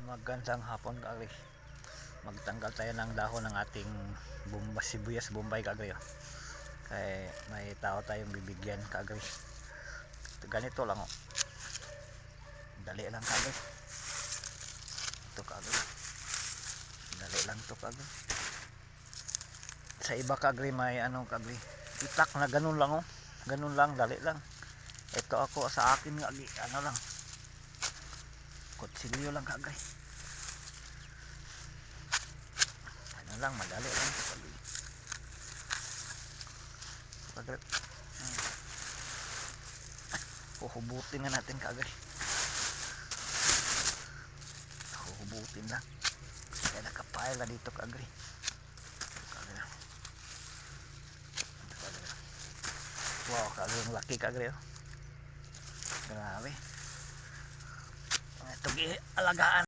Magandang hapon kagre. Magtanggal tayo ng dahon ng ating sibuyas bombay kagre. Kaya may tao tayong bibigyan kagre. Ganito lang oh. Dali lang kagre. Ito kagre. Dali lang to kagre. Sa iba kagre may ano kagre. Itak na ganun lang oh. Ganun lang, dali lang. Ito ako sa akin nga ano lang. Kutsilyo lang kagre. Ano lang, madali lang kagre. Huhubutin na natin kagre. Huhubutin lang. Kaya nakapile na dito kagre. Wow, kagre ang laki kagre oh. Grabe. Ito alagaan.